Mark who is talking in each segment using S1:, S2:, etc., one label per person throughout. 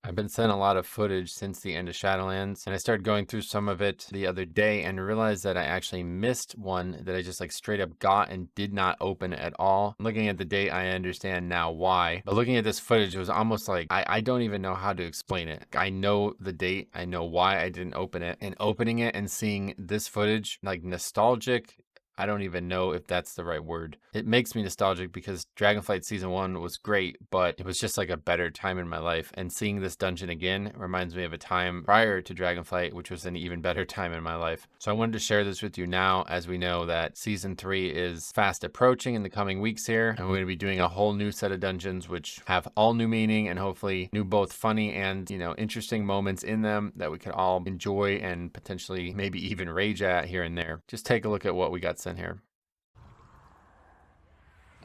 S1: I've been sent a lot of footage since the end of Shadowlands, and I started going through some of it the other day and realized that I actually missed one that I just like straight up got and did not open at all. Looking at the date, I understand now why. But looking at this footage, it was almost like I don't even know how to explain it. I know the date, I know why I didn't open it, and opening it and seeing this footage, like nostalgic. I don't even know if that's the right word. It makes me nostalgic because Dragonflight Season 1 was great, but it was just like a better time in my life. And seeing this dungeon again reminds me of a time prior to Dragonflight, which was an even better time in my life. So I wanted to share this with you now, as we know that Season 3 is fast approaching in the coming weeks here. And we're going to be doing a whole new set of dungeons, which have all new meaning and hopefully new both funny and, interesting moments in them that we could all enjoy and potentially maybe even rage at here and there. Just take a look at what we got sent here.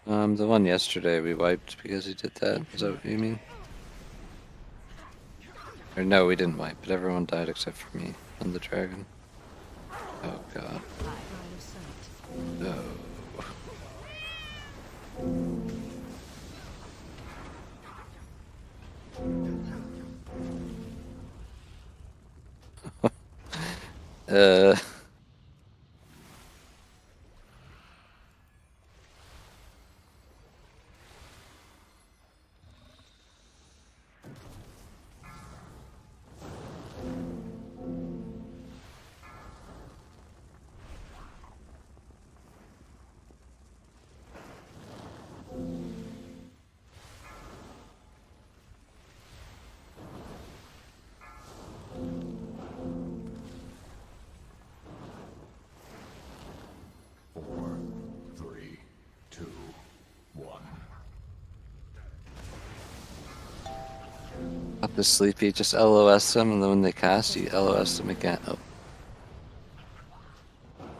S2: The one yesterday we wiped because he did that. Is that what you mean? Or no, we didn't wipe, but everyone died except for me and the dragon. Oh god. No. uh... Up the sleepy, just LOS them, and then when they cast, you LOS them again. Oh.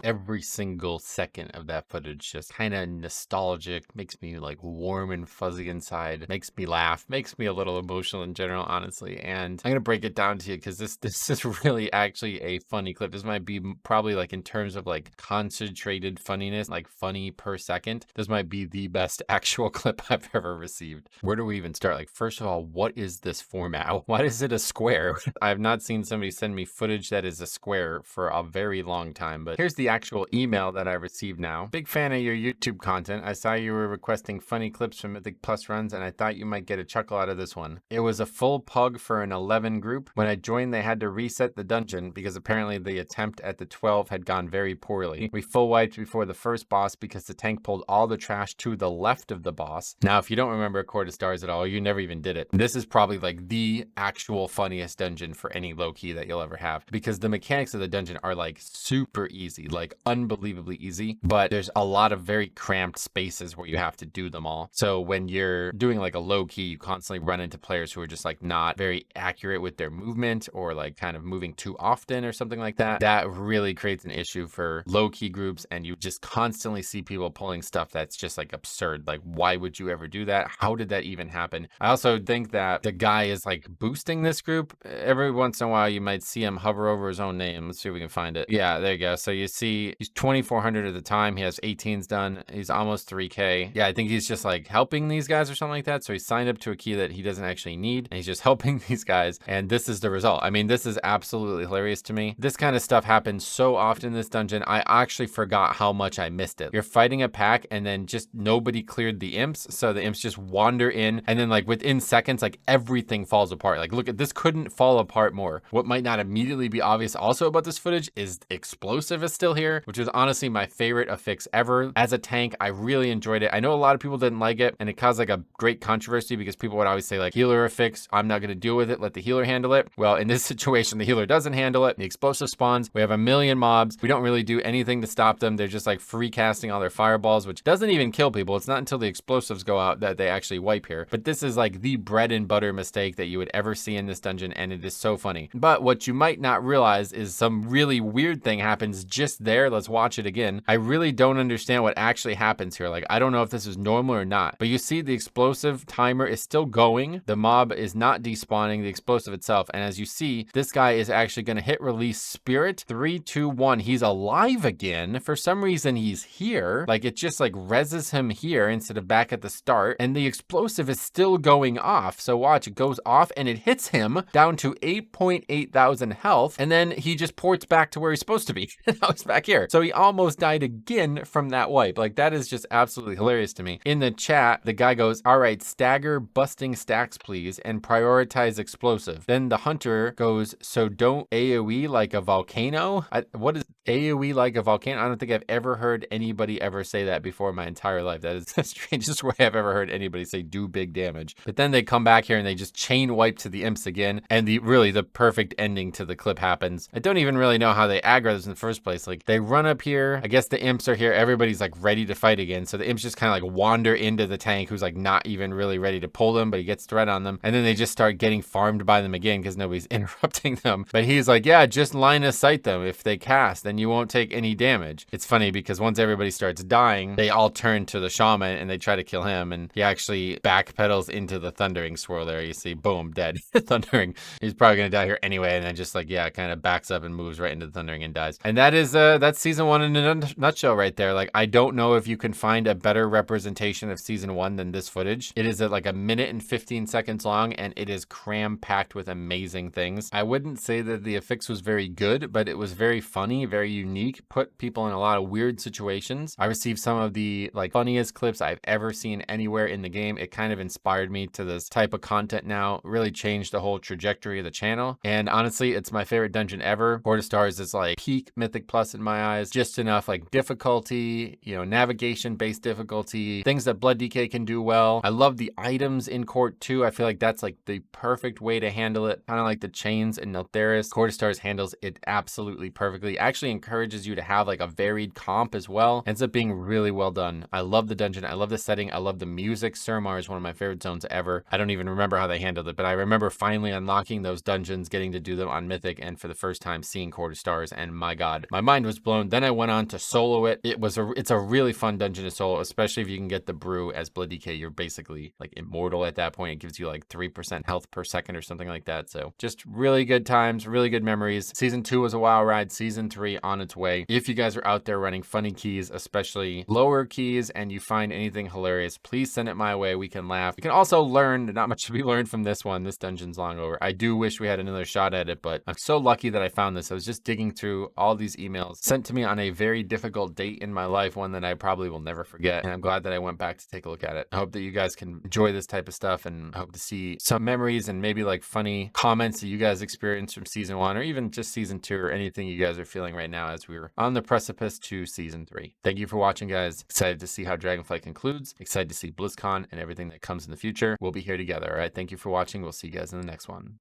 S1: Every single second of that footage just kind of nostalgic, makes me like warm and fuzzy inside, makes me laugh, makes me a little emotional in general, honestly. And I'm gonna break it down to you because this is really actually a funny clip. This might be probably like in terms of like concentrated funniness, like funny per second. This might be the best actual clip I've ever received. Where do we even start? Like, first of all, what is this format? Why is it a square? I've not seen somebody send me footage that is a square for a very long time, but here's the actual email that I received now. Big fan of your YouTube content. I saw you were requesting funny clips from Mythic Plus runs, and I thought you might get a chuckle out of this one. It was a full pug for an 11 group. When I joined, they had to reset the dungeon because apparently the attempt at the 12 had gone very poorly. We full wiped before the first boss because the tank pulled all the trash to the left of the boss. Now, if you don't remember A Court of Stars at all, you never even did it. This is probably like the actual funniest dungeon for any low key that you'll ever have because the mechanics of the dungeon are like super easy, like unbelievably easy, but there's a lot of very cramped spaces where you have to do them all. So when you're doing like a low key, you constantly run into players who are just like not very accurate with their movement or like kind of moving too often or something like that. That really creates an issue for low key groups, and you just constantly see people pulling stuff that's just like absurd. Like, why would you ever do that? How did that even happen? I also think that the guy is like boosting this group. Every once in a while, you might see him hover over his own name. Let's see if we can find it. Yeah, there you go. So you see he's 2,400 at the time. He has 18s done. He's almost 3K. Yeah, I think he's just like helping these guys or something like that. So he signed up to a key that he doesn't actually need, and he's just helping these guys. And this is the result. I mean, this is absolutely hilarious to me. This kind of stuff happens so often in this dungeon. I actually forgot how much I missed it. You're fighting a pack, and then just nobody cleared the imps. So the imps just wander in, and then like within seconds, like everything falls apart. Like, look at this, couldn't fall apart more. What might not immediately be obvious also about this footage is explosive is still here, which is honestly my favorite affix ever. As a tank, I really enjoyed it. I know a lot of people didn't like it, and it caused like a great controversy because people would always say like, healer affix, I'm not going to deal with it, let the healer handle it. Well, in this situation, the healer doesn't handle it. The explosive spawns. We have a million mobs. We don't really do anything to stop them. They're just like free casting all their fireballs, which doesn't even kill people. It's not until the explosives go out that they actually wipe here. But this is like the bread and butter mistake that you would ever see in this dungeon, and it is so funny. But what you might not realize is some really weird thing happens just there. Let's watch it again. I really don't understand what actually happens here. Like, I don't know if this is normal or not, but you see the explosive timer is still going. The mob is not despawning the explosive itself. And as you see, this guy is actually going to hit release spirit. 3, 2, 1. He's alive again. For some reason, he's here. Like, it just like reses him here instead of back at the start. And the explosive is still going off. So watch, it goes off and it hits him down to 8.8 thousand health. And then he just ports back to where he's supposed to be. Now he's back here. So he almost died again from that wipe. Like, that is just absolutely hilarious to me. In the chat, the guy goes, all right, stagger busting stacks, please, and prioritize explosive. Then the hunter goes, so don't AoE like a volcano? What is AoE like a volcano? I don't think I've ever heard anybody ever say that before in my entire life. That is the strangest way I've ever heard anybody say do big damage. But then they come back here and they just chain wipe to the imps again. And really the perfect ending to the clip happens. I don't even really know how they aggro this in the first place. Like, they run up here. I guess the imps are here. Everybody's like ready to fight again. So the imps just kind of like wander into the tank, who's like not even really ready to pull them, but he gets threat on them. And then they just start getting farmed by them again because nobody's interrupting them. But he's like, yeah, just line of sight them. If they cast, then you won't take any damage. It's funny because once everybody starts dying, they all turn to the shaman and they try to kill him. And he actually backpedals into the thundering swirl there. You see, boom, dead. Thundering. He's probably going to die here anyway. And then just like, yeah, kind of backs up and moves right into the thundering and dies. And that is, that's season 1 in a nutshell right there. Like, I don't know if you can find a better representation of season 1 than this footage. It is at like 1minute and 15 seconds long, and it is cram-packed with amazing things. I wouldn't say that the effects was very good, but it was very funny, very unique, put people in a lot of weird situations. I received some of the like funniest clips I've ever seen anywhere in the game. It kind of inspired me to this type of content now, really changed the whole trajectory of the channel. And honestly, it's my favorite dungeon ever. Court of Stars is like peak Mythic Plus in my eyes. Just enough like difficulty, you know, navigation-based difficulty, things that Blood DK can do well. I love the items in Court too. I feel like that's like the perfect way to handle it. Kind of like the chains in Neltheris. Court of Stars handles it absolutely perfectly. Actually encourages you to have like a varied comp as well. Ends up being really well done. I love the dungeon. I love the setting. I love the music. Suramar is one of my favorite zones ever. I don't even remember how they handled it, but I remember finally unlocking those dungeons, getting to do them on Mythic, and for the first time seeing Court of Stars, and my god, my mind was blown. Then I went on to solo it. It's a really fun dungeon to solo, especially if you can get the brew as Blood DK. You're basically like immortal at that point. It gives you like 3% health per second or something like that. So just really good times, really good memories. Season 2 was a wild ride. Season 3 on its way. If you guys are out there running funny keys, especially lower keys, and you find anything hilarious, please send it my way. We can laugh. We can also learn. Not much to be learned from this one. This dungeon's long over. I do wish we had another shot at it, but I'm so lucky that I found this. I was just digging through all these emails sent to me on a very difficult date in my life, one that I probably will never forget. And I'm glad that I went back to take a look at it. I hope that you guys can enjoy this type of stuff, and I hope to see some memories and maybe like funny comments that you guys experienced from season 1, or even just season 2, or anything you guys are feeling right now as we're on the precipice to season 3. Thank you for watching, guys. Excited to see how Dragonflight concludes. Excited to see BlizzCon and everything that comes in the future. We'll be here together. All right. Thank you for watching. We'll see you guys in the next one.